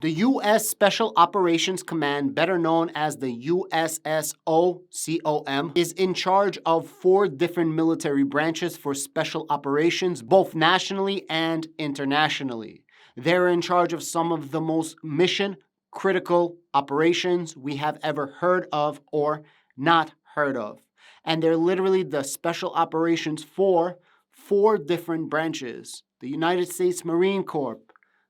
The U.S. Special Operations Command, better known as the USSOCOM, is in charge of 4 different military branches for special operations, both nationally and internationally. They're in charge of some of the most mission-critical operations we have ever heard of or not heard of. And they're literally the special operations for 4 different branches: the United States Marine Corps,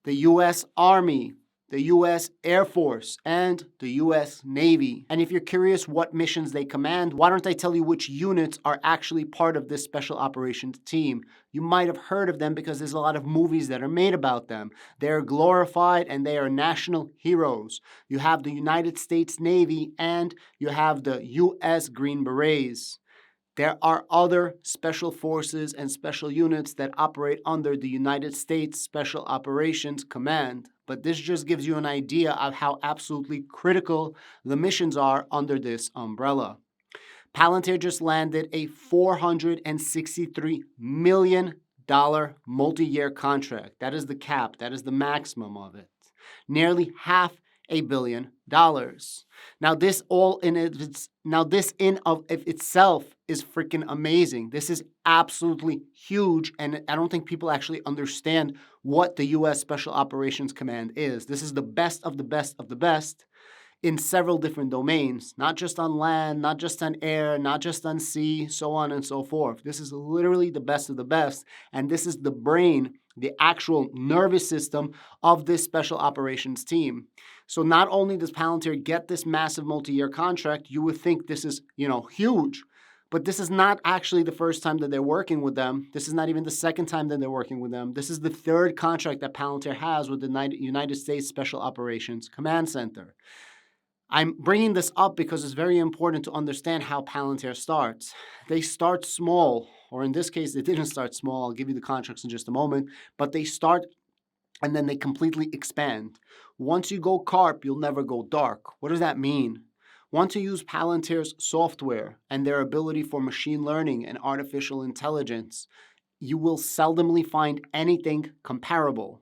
the U.S. Army, the U.S. Air Force, and the U.S. Navy. And if you're curious what missions they command, why don't I tell you which units are actually part of this special operations team? You might have heard of them because there's a lot of movies that are made about them. They're glorified and they are national heroes. You have the United States Navy and you have the U.S. Green Berets. There are other special forces and special units that operate under the United States Special Operations Command, but this just gives you an idea of how absolutely critical the missions are under this umbrella. Palantir just landed a $463 million multi-year contract. That is the cap. That is the maximum of it. Nearly $500 million. Now this in of itself is freaking amazing. This is absolutely huge, and I don't think people actually understand what the U.S. Special Operations Command is. This is the best of the best of the best in several different domains, not just on land, not just on air, not just on sea, so on and so forth. This is literally the best of the best, and this is the brain, the actual nervous system of this special operations team. So not only does Palantir get this massive multi-year contract, you would think this is, huge, but this is not actually the first time that they're working with them. This is not even the second time that they're working with them. This is the 3rd contract that Palantir has with the United States Special Operations Command Center. I'm bringing this up because it's very important to understand how Palantir starts. They start small, or in this case, they didn't start small. I'll give you the contracts in just a moment, but they start and then they completely expand. Once you go carp, you'll never go dark. What does that mean? Once you use Palantir's software and their ability for machine learning and artificial intelligence, you will seldomly find anything comparable.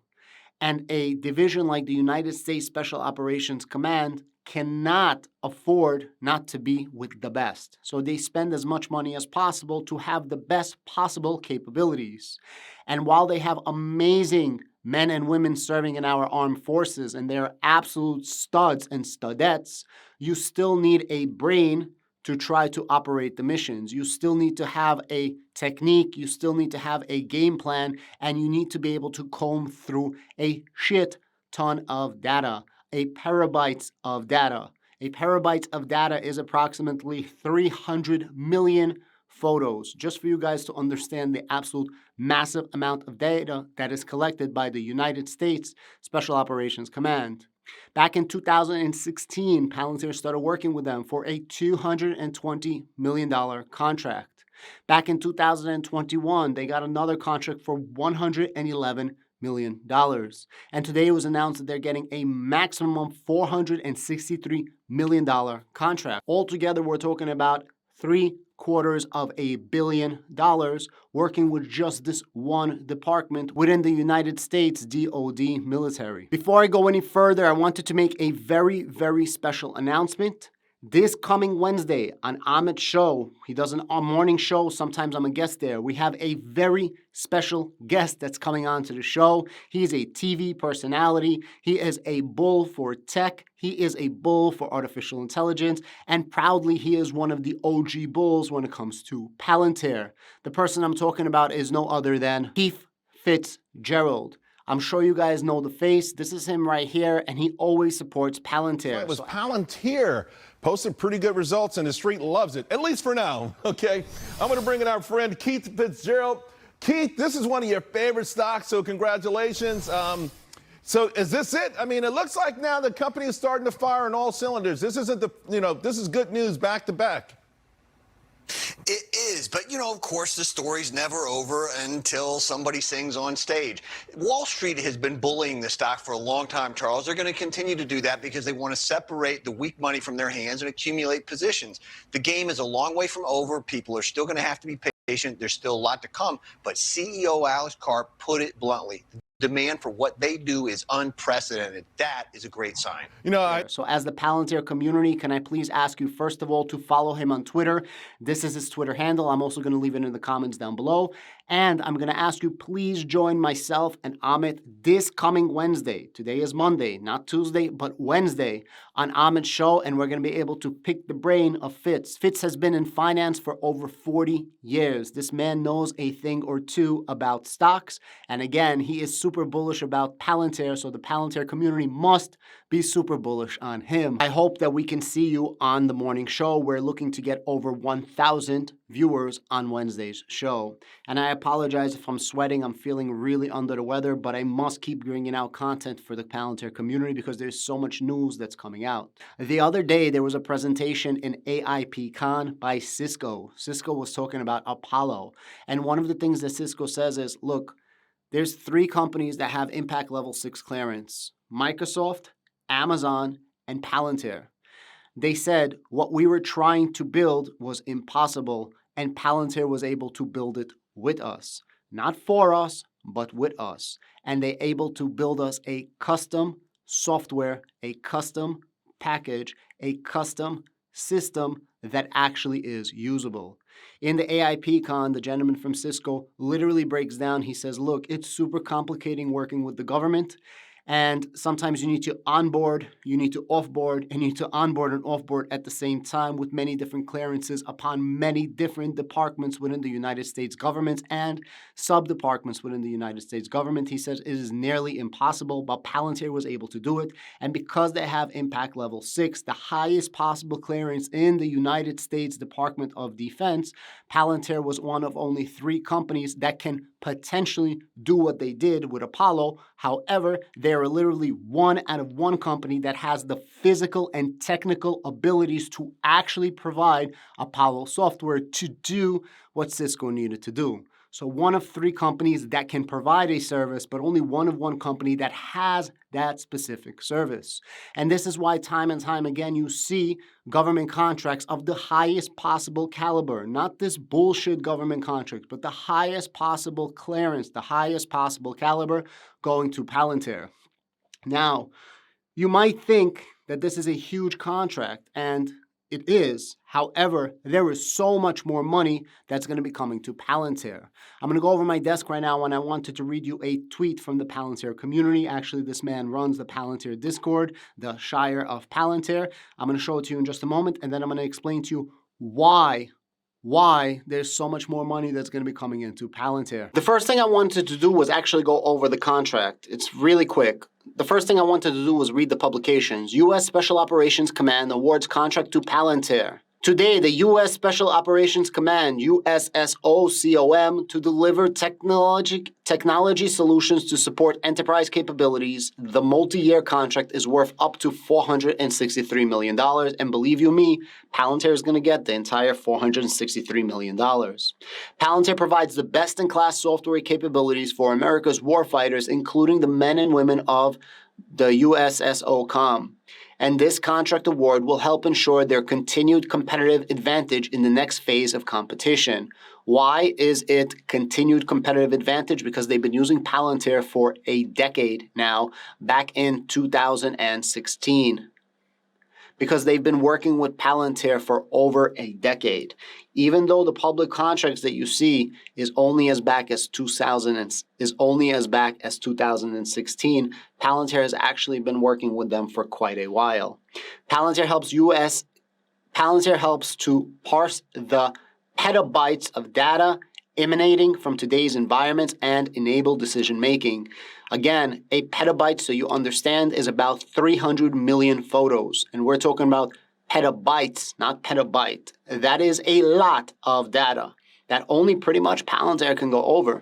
And a division like the United States Special Operations Command cannot afford not to be with the best. So they spend as much money as possible to have the best possible capabilities. And while they have amazing men and women serving in our armed forces, and they're absolute studs and studettes, you still need a brain to try to operate the missions. You still need to have a technique, you still need to have a game plan, and you need to be able to comb through a shit ton of data, a petabytes of data. A petabyte of data is approximately 300 million photos, just for you guys to understand the absolute massive amount of data that is collected by the United States Special Operations Command. Back in 2016, Palantir started working with them for a $220 million contract. Back in 2021, they got another contract for $111 million. And today it was announced that they're getting a maximum $463 million contract. Altogether, we're talking about $750 million working with just this one department within the United States DoD military. Before I go any further, I wanted to make a very, very special announcement. This coming Wednesday on Amit's show, he does a morning show, sometimes I'm a guest there. We have a very special guest that's coming on to the show. He's a TV personality. He is a bull for tech. He is a bull for artificial intelligence. And proudly, he is one of the OG bulls when it comes to Palantir. The person I'm talking about is no other than Keith Fitzgerald. I'm sure you guys know the face. This is him right here, and he always supports Palantir. It was Palantir. Posted pretty good results, and the street loves it, at least for now, okay? I'm going to bring in our friend Keith Fitzgerald. Keith, this is one of your favorite stocks, so congratulations. So is this it? I mean, it looks like now the company is starting to fire on all cylinders. This isn't this is good news back to back. It is, but of course, the story's never over until somebody sings on stage. Wall Street has been bullying the stock for a long time, Charles. They're going to continue to do that because they want to separate the weak money from their hands and accumulate positions. The game is a long way from over. People are still going to have to be patient. There's still a lot to come, but CEO Alex Karp put it bluntly. demand for what they do is unprecedented. That is a great sign. You know, So as the Palantir community, can I please ask you, first of all, to follow him on Twitter? This is his Twitter handle. I'm also going to leave it in the comments down below. And I'm going to ask you, please join myself and Amit this coming Wednesday. Today is Monday, not Tuesday, but Wednesday on Amit's show. And we're going to be able to pick the brain of Fitz. Fitz has been in finance for over 40 years. This man knows a thing or two about stocks. And again, he is super bullish about Palantir. So the Palantir community must be super bullish on him. I hope that we can see you on the morning show. We're looking to get over 1,000 viewers on Wednesday's show. And I apologize if I'm sweating. I'm feeling really under the weather, but I must keep bringing out content for the Palantir community because there's so much news that's coming out. The other day, there was a presentation in AIPCon by Cisco. Cisco was talking about Apollo. And one of the things that Cisco says is, look, there's 3 companies that have impact level 6 clearance: Microsoft, Amazon, and Palantir. They said what we were trying to build was impossible, and Palantir was able to build it with us. Not for us, but with us. And they able to build us a custom software, a custom package, a custom system that actually is usable. In the AIPCon, the gentleman from Cisco literally breaks down. He says, look, it's super complicating working with the government. And sometimes you need to onboard, you need to offboard, and you need to onboard and offboard at the same time with many different clearances upon many different departments within the United States government and sub-departments within the United States government. He says it is nearly impossible, but Palantir was able to do it. And because they have impact level 6, the highest possible clearance in the United States Department of Defense, Palantir was one of only 3 companies that can potentially do what they did with Apollo. However, they are literally 1 out of 1 company that has the physical and technical abilities to actually provide Apollo software to do what Cisco needed to do. So 1 of 3 companies that can provide a service, but only 1 of 1 company that has that specific service. And this is why time and time again you see government contracts of the highest possible caliber, not this bullshit government contract, but the highest possible clearance, the highest possible caliber going to Palantir. Now, you might think that this is a huge contract, and it is. However, there is so much more money that's going to be coming to Palantir. I'm going to go over my desk right now, and I wanted to read you a tweet from the Palantir community. Actually, this man runs the Palantir Discord, the Shire of Palantir. I'm going to show it to you in just a moment, and then I'm going to explain to you why there's so much more money that's going to be coming into Palantir. The first thing I wanted to do was actually go over the contract. It's really quick. The first thing I wanted to do was read the publications. U.S. Special Operations Command awards contract to Palantir. Today, the U.S. Special Operations Command, USSOCOM, to deliver technology solutions to support enterprise capabilities. The multi-year contract is worth up to $463 million. And believe you me, Palantir is going to get the entire $463 million. Palantir provides the best-in-class software capabilities for America's warfighters, including the men and women of the USSOCOM. And this contract award will help ensure their continued competitive advantage in the next phase of competition. Why is it continued competitive advantage? Because they've been using Palantir for a decade now, back in 2016. Because they've been working with Palantir for over a decade. Even though the public contracts that you see is only as back as 2016, Palantir has actually been working with them for quite a while. Palantir helps to parse the petabytes of data emanating from today's environments and enable decision making. Again, a petabyte, so you understand, is about 300 million photos. And we're talking about petabytes, not petabyte. That is a lot of data that only pretty much Palantir can go over.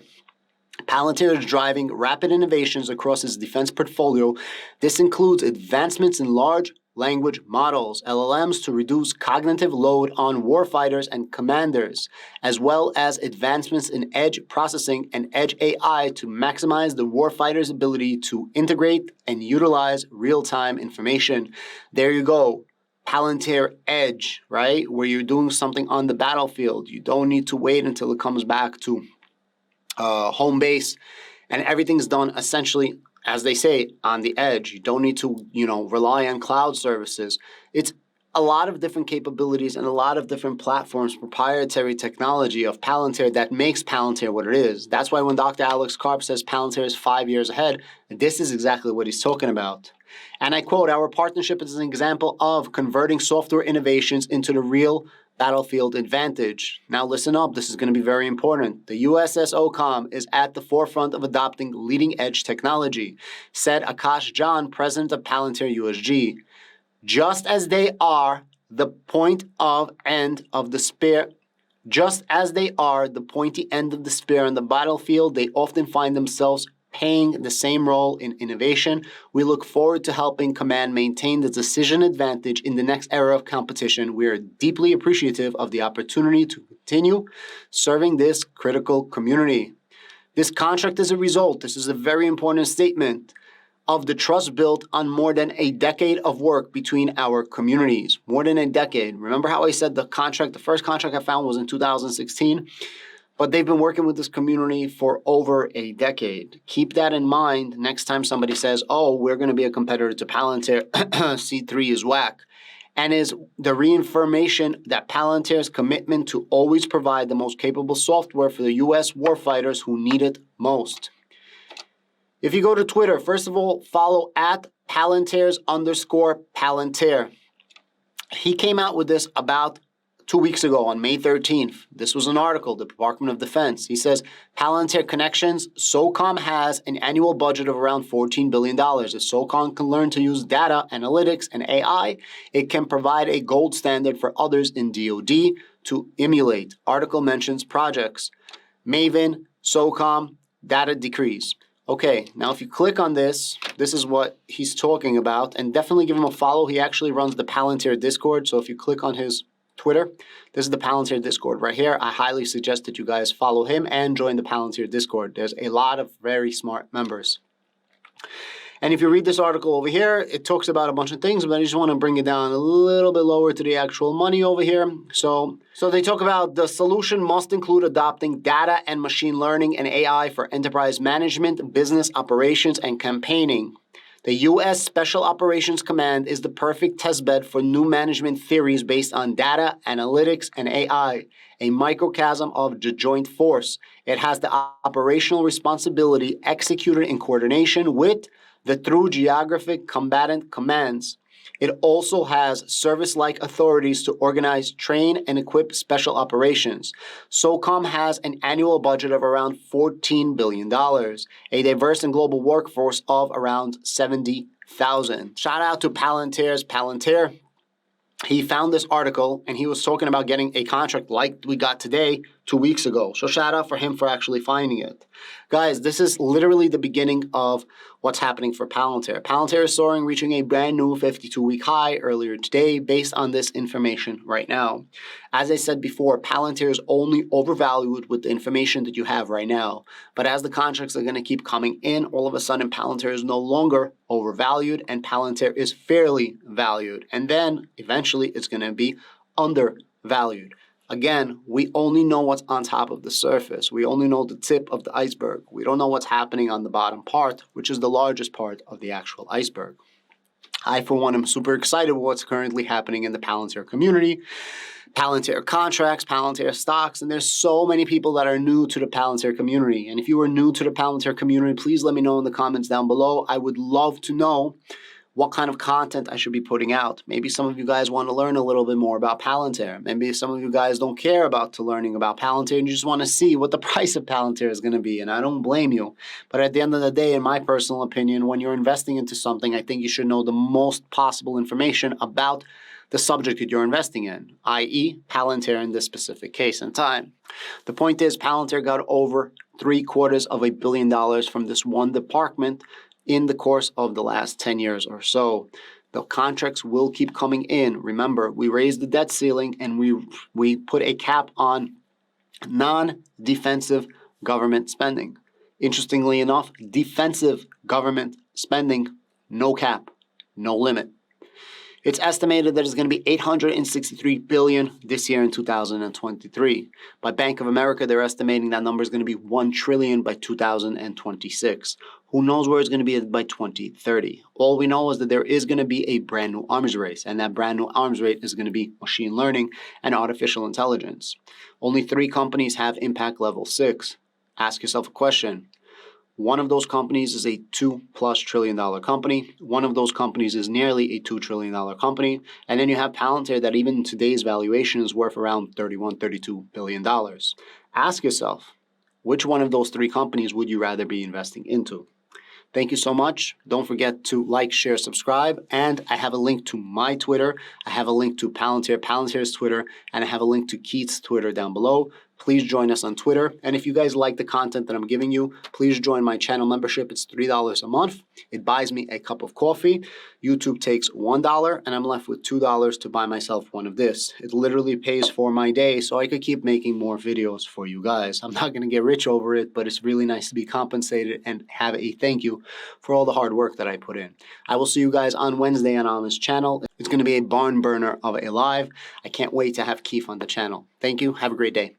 Palantir is driving rapid innovations across its defense portfolio. This includes advancements in large language models, LLMs, to reduce cognitive load on warfighters and commanders, as well as advancements in edge processing and edge AI to maximize the warfighter's ability to integrate and utilize real-time information. There you go. Palantir Edge, right? Where you're doing something on the battlefield. You don't need to wait until it comes back to home base. And everything's done essentially, as they say, on the edge. You don't need to, rely on cloud services. It's a lot of different capabilities and a lot of different platforms, proprietary technology of Palantir that makes Palantir what it is. That's why when Dr. Alex Karp says Palantir is 5 years ahead, this is exactly what he's talking about. And I quote, "Our partnership is an example of converting software innovations into the real battlefield advantage." Now listen up, this is going to be very important. The USS OCOM is at the forefront of adopting leading-edge technology, said Akash John, president of Palantir USG. Just as they are the pointy end of the spear on the battlefield, they often find themselves playing the same role in innovation. We look forward to helping Command maintain the decision advantage in the next era of competition. We are deeply appreciative of the opportunity to continue serving this critical community. This contract is a result, this is a very important statement, of the trust built on more than a decade of work between our communities. More than a decade. Remember how I said the first contract I found was in 2016? But they've been working with this community for over a decade. Keep that in mind next time somebody says, oh, we're going to be a competitor to Palantir, C3 is whack. And is the reaffirmation that Palantir's commitment to always provide the most capable software for the U.S. warfighters who need it most. If you go to Twitter, first of all, follow at Palantirs_Palantir. He came out with this about 2 weeks ago on May 13th. This was an article, the Department of Defense. He says, Palantir Connections, SOCOM has an annual budget of around $14 billion. If SOCOM can learn to use data, analytics, and AI, it can provide a gold standard for others in DoD to emulate. Article mentions projects. Maven, SOCOM, data decrease. Okay, now if you click on this, this is what he's talking about, and definitely give him a follow. He actually runs the Palantir Discord, so if you click on his Twitter, this is the Palantir Discord right here. I highly suggest that you guys follow him and join the Palantir Discord. There's a lot of very smart members. And if you read this article over here, it talks about a bunch of things, but I just want to bring it down a little bit lower to the actual money over here. So they talk about the solution must include adopting data and machine learning and AI for enterprise management, business operations, and campaigning. The U.S. Special Operations Command is the perfect testbed for new management theories based on data, analytics, and AI, a microcosm of the joint force. It has the operational responsibility executed in coordination with the through geographic combatant commands. It also has service-like authorities to organize, train, and equip special operations. SOCOM has an annual budget of around $14 billion, a diverse and global workforce of around 70,000. Shout out to Palantir. He found this article, and he was talking about getting a contract like we got today 2 weeks ago. So shout out for him for actually finding it. Guys, this is literally the beginning of what's happening for Palantir. Palantir is soaring, reaching a brand new 52-week high earlier today based on this information right now. As I said before, Palantir is only overvalued with the information that you have right now. But as the contracts are going to keep coming in, all of a sudden Palantir is no longer overvalued and Palantir is fairly valued. And then eventually it's going to be undervalued. Again, we only know what's on top of the surface. We only know the tip of the iceberg. We don't know what's happening on the bottom part, which is the largest part of the actual iceberg. I, for one, am super excited with what's currently happening in the Palantir community. Palantir contracts, Palantir stocks, and there's so many people that are new to the Palantir community. And if you are new to the Palantir community, please let me know in the comments down below. I would love to know what kind of content I should be putting out. Maybe some of you guys want to learn a little bit more about Palantir. Maybe some of you guys don't care about learning about Palantir and you just want to see what the price of Palantir is going to be. And I don't blame you. But at the end of the day, in my personal opinion, when you're investing into something, I think you should know the most possible information about the subject that you're investing in, i.e. Palantir in this specific case and time. The point is Palantir got over $750 million from this one department in the course of the last 10 years or so. The contracts will keep coming in. Remember, we raised the debt ceiling and we put a cap on non-defensive government spending. Interestingly enough, defensive government spending, no cap, no limit. It's estimated that it's going to be 863 billion this year in 2023. By Bank of America, they're estimating that number is going to be 1 trillion by 2026. Who knows where it's going to be by 2030? All we know is that there is going to be a brand new arms race, and that brand new arms race is going to be machine learning and artificial intelligence. Only 3 companies have impact level 6. Ask yourself a question. One of those companies is a $2+ trillion company. One of those companies is nearly a $2 trillion company. And then you have Palantir that even today's valuation is worth around $31, $32 billion. Ask yourself, which one of those 3 companies would you rather be investing into? Thank you so much. Don't forget to like, share, subscribe. And I have a link to my Twitter. I have a link to Palantir's Twitter, and I have a link to Keith's Twitter down below. Please join us on Twitter. And if you guys like the content that I'm giving you, please join my channel membership. It's $3 a month. It buys me a cup of coffee. YouTube takes $1, and I'm left with $2 to buy myself one of this. It literally pays for my day so I could keep making more videos for you guys. I'm not going to get rich over it, but it's really nice to be compensated and have a thank you for all the hard work that I put in. I will see you guys on Wednesday on this channel. It's going to be a barn burner of a live. I can't wait to have Keith on the channel. Thank you. Have a great day.